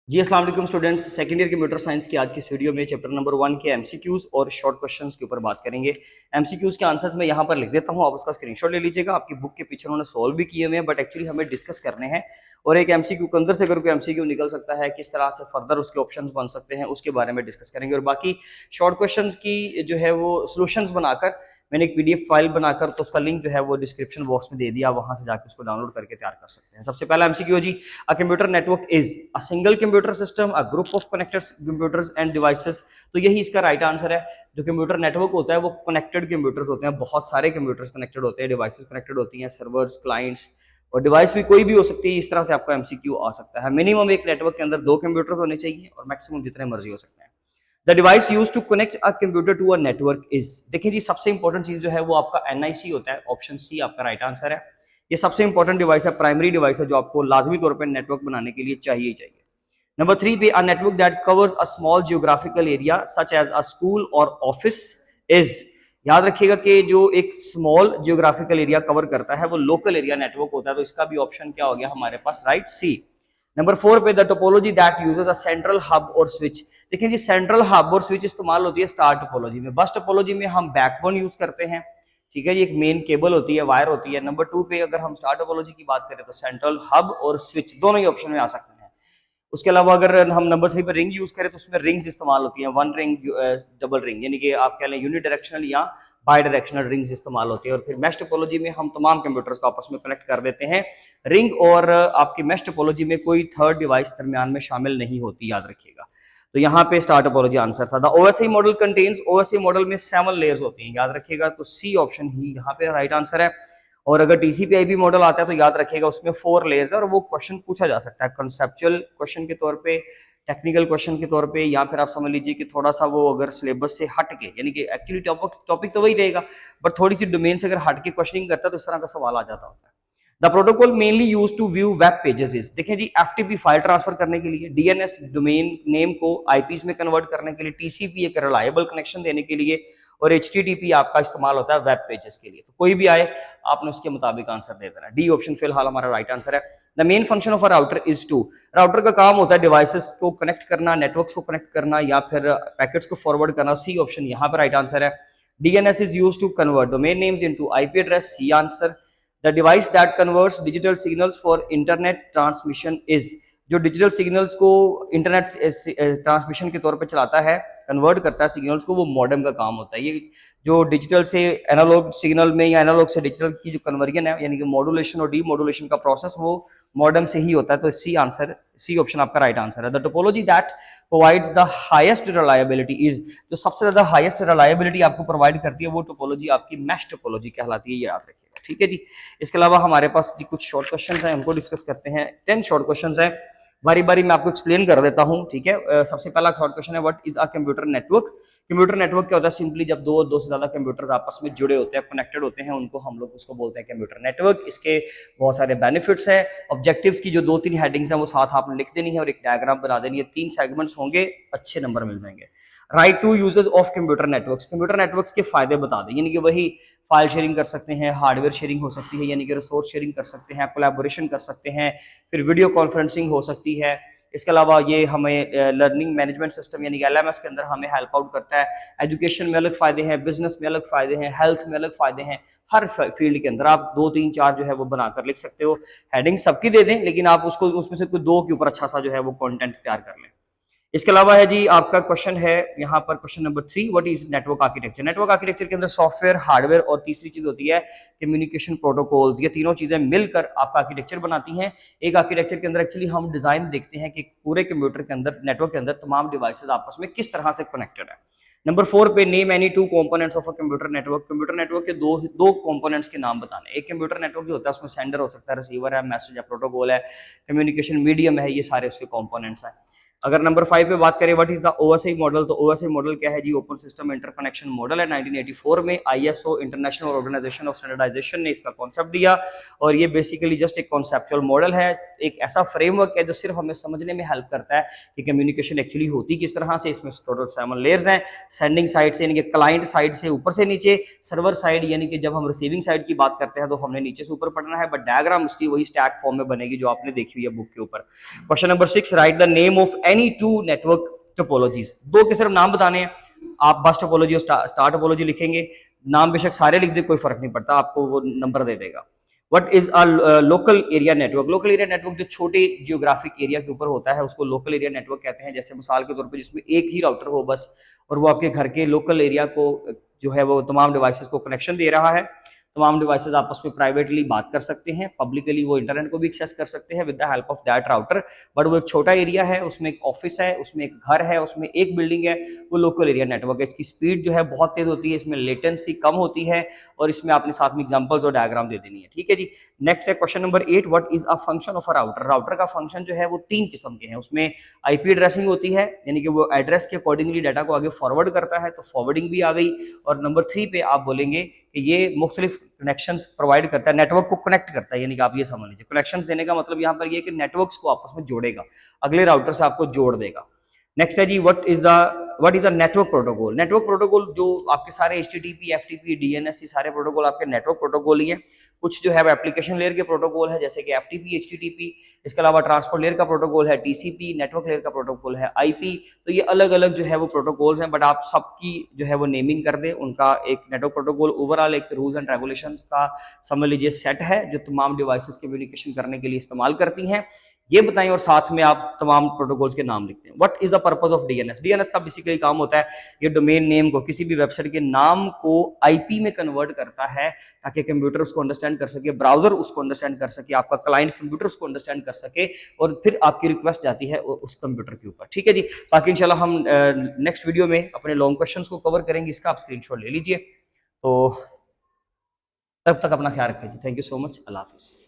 जी अस्सलाम वालेकुम students, second year computer science की आज की इस वीडियो में चैप्टर नंबर 1 के एमसीक्यूज और शॉर्ट क्वेश्चंस के ऊपर बात करेंगे। एमसीक्यूज के आंसर्स मैं यहाँ पर लिख देता हूँ, आप उसका स्क्रीनशॉट ले लीजिएगा। आपकी बुक के पीछे उन्होंने सॉल्व भी किए हुए हैं, बट एक्चुअली हमें डिस्कस करने हैं। और एक एमसीक्यू के अंदर से अगर कोई एमसीक्यू निकल सकता है, किस तरह से फर्दर उसके ऑप्शंस बन सकते हैं, उसके बारे में डिस्कस करेंगे। और बाकी शॉर्ट क्वेश्चंस की जो है वो सोल्यूशंस बनाकर मैंने एक पीडीएफ फाइल बनाकर, तो उसका लिंक जो है वो डिस्क्रिप्शन बॉक्स में दे दिया, वहां से जाकर उसको डाउनलोड करके तैयार कर सकते हैं। सबसे पहला एमसीक्यू जी, a computer network is a single computer system, a group of connected computers and devices. तो यही इसका राइट आंसर है। जो कंप्यूटर नेटवर्क होता है वो कनेक्टेड कंप्यूटर्स होते हैं, बहुत सारे कंप्यूटर्स कनेक्टेड होते हैं, डिवाइसेस कनेक्टेड होती हैं, सर्वर्स, क्लाइंट्स, और डिवाइस भी कोई भी हो सकती है। इस तरह से आपका एमसीक्यू आ सकता है। मिनिमम एक नेटवर्क के अंदर 2 कंप्यूटर्स होने चाहिए और मैक्सिमम जितने मर्जी हो सकते हैं। The device use to connect a computer to a network is. देखिए जी, सबसे इंपॉर्टेंट चीज जो है वो आपका एनआईसी होता है। ऑप्शन सी आपका राइट आंसर है। ये सबसे इंपॉर्टेंट डिवाइस है, प्राइमरी डिवाइस है, जो आपको लाजमी तौर पर नेटवर्क बनाने के लिए चाहिए ही चाहिए। नंबर 3 पे, a network that covers a small geographical area such as a school or office is. याद रखिएगा कि जो एक स्मॉल जियोग्राफिकल एरिया कवर करता है वो लोकल एरिया नेटवर्क होता है। तो इसका भी ऑप्शन क्या हो गया हमारे पास, राइट, सी। नंबर 4 पे, the topology that uses a central hub और स्विच। देखिए जी, सेंट्रल हब और स्विच इस्तेमाल होती है स्टार टोपोलॉजी में। बस टोपोलॉजी में हम बैकबोन यूज करते हैं, ठीक है जी, एक मेन केबल होती है, वायर होती है। नंबर 2 पे अगर हम स्टार टोपोलॉजी की बात करें तो सेंट्रल हब और स्विच दोनों ही ऑप्शन में आ सकते हैं। उसके अलावा अगर हम नंबर 3 पर रिंग यूज करें तो उसमें रिंग्स इस्तेमाल होती हैं, वन रिंग, डबल रिंग, यानी कि आप कह लें यूनि डायरेक्शनल या बाई डायरेक्शनल रिंग्स इस्तेमाल होती है। और फिर मैश टोपोलॉजी में हम तमाम कंप्यूटर्स को आपस में कनेक्ट कर देते हैं रिंग, और आपकी मैश टोपोलॉजी में कोई थर्ड डिवाइस दरमियान में शामिल नहीं होती, याद रखिएगा। तो यहाँ पे स्टार टोपोलॉजी आंसर था। The OSI model contains, OSI model में 7 लेयर्स होती हैं, याद रखिएगा। तो सी ऑप्शन ही यहाँ पे राइट आंसर है। और अगर टीसीपी-आईबी मॉडल आता है तो याद रखिएगा उसमें 4 लेयर्स है, और वो क्वेश्चन पूछा जा सकता है कंसेप्चुअल क्वेश्चन के तौर पे, टेक्निकल क्वेश्चन के तौर पे, या फिर आप समझ लीजिए कि थोड़ा सा वो अगर सिलेबस से हट के, यानी कि एक्चुअली टॉपिक तो वही रहेगा, बट थोड़ी सी डोमेन से अगर हट के क्वेश्चनिंग करता है तो इस तरह का सवाल आ जाता होता है। The protocol mainly use to view web pages is. देखिए जी, एफटीपी फाइल ट्रांसफर करने के लिए, डीएनएस डोमेन नेम को आईपीस में कन्वर्ट करने के लिए, टीसीपी एक रिलायबल कनेक्शन देने के लिए, और एचटीटीपी आपका इस्तेमाल होता है वेब पेजेस के लिए। तो कोई भी आए आपने उसके मुताबिक आंसर दे देना। डी ऑप्शन फिलहाल हमारा राइट आंसर है। The main function of a router is to. Router का काम होता है डिवाइसेस को कनेक्ट करना, नेटवर्क्स को कनेक्ट करना, या फिर पैकेट्स को फॉरवर्ड करना। सी ऑप्शन यहाँ पर राइट आंसर है। DNS is use to convert domain names into IP address, C answer. The device that converts digital signals for internet transmission is. जो डिजिटल सिग्नल्स को इंटरनेट ट्रांसमिशन के तौर पे चलाता है, कन्वर्ट करता है सिग्नल्स को, वो मॉडेम का काम होता है। ये जो डिजिटल से एनालॉग सिग्नल में या एनालॉग से डिजिटल की जो कन्वर्जन है, यानी कि मॉड्यूलेशन और डीमॉड्यूलेशन का प्रोसेस, वो मॉडेम से ही होता है। तो सी आंसर, सी ऑप्शन आपका राइट आंसर है। The topology that provides the highest reliability is. जो सबसे ज्यादा हाईएस्ट रिलायबिलिटी आपको प्रोवाइड करती है वो टोपोलॉजी आपकी मैश टोपोलॉजी कहलाती है, ये याद रखिएगा, ठीक है जी। इसके अलावा हमारे पास जी कुछ शॉर्ट क्वेश्चन हैं, उनको डिस्कस करते हैं। 10 शॉर्ट क्वेश्चन हैं, बारी बारी मैं आपको एक्सप्लेन कर देता हूं, ठीक है। सबसे पहला शॉर्ट क्वेश्चन है, what is a computer network. Computer network क्या होता है? सिंपली जब दो से ज्यादा कंप्यूटर आपस में जुड़े होते हैं, कनेक्टेड होते हैं, उनको हम लोग उसको बोलते हैं कंप्यूटर नेटवर्क। इसके बहुत सारे बेनिफिट्स हैं। ऑब्जेक्टिव्स की जो 2-3 हेडिंग्स हैं वो साथ आपने लिख देनी है और एक डायग्राम बना देनी है। 3 सेगमेंट्स होंगे, अच्छे नंबर मिल जाएंगे। Write two uses of computer networks. Computer networks के फायदे बता दें, यानी कि वही फाइल शेयरिंग कर सकते हैं, हार्डवेयर शेयरिंग हो सकती है, यानी कि रिसोर्स शेयरिंग कर सकते हैं, कोलैबोरेशन कर सकते हैं, फिर वीडियो कॉन्फ्रेंसिंग हो सकती है। इसके अलावा ये हमें लर्निंग मैनेजमेंट सिस्टम यानी कि एलएमएस के अंदर हमें हेल्प आउट करता है। एजुकेशन में अलग फायदे हैं, बिजनेस में अलग फायदे हैं, हेल्थ में अलग फायदे हैं। हर फील्ड के अंदर आप 2-3-4 जो है वो बनाकर लिख सकते हो। हेडिंग सबकी दे दें, लेकिन आप उसको उसमें से कोई 2 के ऊपर अच्छा सा जो है वो कंटेंट तैयार कर लें। इसके अलावा है जी आपका क्वेश्चन है यहाँ पर, question number 3, what is network architecture. Network architecture के अंदर सॉफ्टवेयर, हार्डवेयर और तीसरी चीज होती है कम्युनिकेशन प्रोटोकॉल्स। ये तीनों चीजें मिलकर आपका आर्किटेक्चर बनाती हैं। एक आर्किटेक्चर के अंदर एक्चुअली हम डिजाइन देखते हैं कि पूरे कंप्यूटर के अंदर, नेटवर्क के अंदर तमाम डिवाइसेज आपस में किस तरह से कनेक्टेड है। नंबर 4 पे, name any 2 components of a computer network. Computer network के दो कंपोनेंट्स के नाम बताने। एक कंप्यूटर नेटवर्क जो होता है उसमें सेंडर हो सकता है, रिसीवर है, मैसेज है, प्रोटोकॉल है, कम्युनिकेशन मीडियम है, ये सारे उसके कंपोनेंट्स हैं। अगर नंबर 5 पे बात करें what is the OSI model, तो ओएसआई मॉडल क्या है जी, ओपन सिस्टम इंटरकनेक्शन मॉडल है। 1984 में ISO international organisation of standardisation ने इसका कॉन्सेप्ट दिया और ये बेसिकली जस्ट एक कॉन्सेप्चुअल मॉडल है, एक ऐसा फ्रेमवर्क है जो सिर्फ हमें समझने में हेल्प करता है कि कम्युनिकेशन एक्चुअली होती किस तरह से। इसमें टोटल 7 लेयर्स हैं, सेंडिंग साइड से यानी कि क्लाइंट साइड से ऊपर से नीचे, सर्वर साइड यानी कि जब हम रिसीविंग साइड की बात करते हैं तो हमने नीचे से ऊपर पढ़ना है, बट डायग्राम उसकी वही स्टैक फॉर्म में बनेगी जो आपने देखी हुई है बुक के ऊपर। Question number 6, right the name of any two network topologies. दो के सिर्फ नाम बताने हैं, आप बस टोपोलॉजी और स्टार टोपोलॉजी लिखेंगे, नाम बेशक सारे लिख दे कोई फर्क नहीं पड़ता, आपको वो नंबर दे देगा। What is a local area network? Local area network जो छोटे जियोग्राफिक एरिया के ऊपर होता है उसको लोकल एरिया नेटवर्क कहते हैं। जैसे मिसाल के तौर पर जिसमें एक ही राउटर हो बस, और वो आपके घर के लोकल एरिया को जो है वो तमाम डिवाइसेस को कनेक्शन दे रहा है। तमाम डिवाइसेस आपस में प्राइवेटली बात कर सकते हैं, पब्लिकली वो इंटरनेट को भी एक्सेस कर सकते हैं with the help of that router. But वो एक छोटा एरिया है, उसमें एक ऑफिस है, उसमें एक घर है, उसमें एक बिल्डिंग है, वो लोकल एरिया नेटवर्क है। इसकी स्पीड जो है बहुत तेज होती है, इसमें लेटेंसी कम होती है, और इसमें आपने साथ में एग्जांपल्स और डायग्राम दे देनी है। ठीक है जी। नेक्स्ट है question number 8, what is a function of a router? Router का फंक्शन जो है वो 3 किस्म के हैं। उसमें आईपी एड्रेसिंग होती है, यानी कि वो एड्रेस के अकॉर्डिंगली डाटा को आगे फॉरवर्ड करता है, तो फॉरवर्डिंग भी आ गई। और नंबर 3 पे आप बोलेंगे कि ये मुख्तलिफ कनेक्शंस प्रोवाइड करता है, नेटवर्क को कनेक्ट करता है, यानी कि आप ये समझ लीजिए कनेक्शंस देने का मतलब यहाँ पर ये कि नेटवर्क्स को आपस में जोड़ेगा, अगले राउटर से आपको जोड़ देगा। नेक्स्ट है जी, what is the network protocol? Network protocol जो आपके सारे एचटीटीपी, एफटीपी, डीएनएस, ये सारे प्रोटोकॉल आपके नेटवर्क प्रोटोकॉल ही हैं। कुछ जो है वो एप्लीकेशन लेयर के प्रोटोकॉल है, जैसे कि एफटीपी, एचटीटीपी। इसके अलावा ट्रांसपोर्ट लेयर का प्रोटोकॉल है टीसीपी, नेटवर्क लेयर का प्रोटोकॉल है आईपी। तो ये अलग अलग जो है वो प्रोटोकॉल्स हैं, बट आप सबकी जो है वो नेमिंग कर दें। उनका एक नेटवर्क प्रोटोकॉल ओवरऑल एक रूल्स एंड रेगुलेशंस का समझ लीजिए सेट है जो तमाम डिवाइसेस कम्युनिकेशन करने के लिए इस्तेमाल करती हैं। ये बताएं और साथ में आप तमाम प्रोटोकॉल्स के नाम लिखते हैं। What is the purpose of DNS? DNS का बेसिकली काम होता है ये डोमेन नेम को, किसी भी वेबसाइट के नाम को आईपी में कन्वर्ट करता है ताकि कंप्यूटर उसको अंडरस्टैंड कर सके, ब्राउजर उसको अंडरस्टैंड कर सके, आपका क्लाइंट कंप्यूटर उसको अंडरस्टैंड कर सके, और फिर आपकी रिक्वेस्ट जाती है उस कंप्यूटर के ऊपर। ठीक है जी। बाकी इंशाल्लाह हम नेक्स्ट वीडियो में अपने लॉन्ग क्वेश्चंस को कवर करेंगे, इसका आप स्क्रीनशॉट ले लीजिए। तो तब तक अपना ख्याल रखिए जी। Thank you so much. अल्लाह हाफिज़।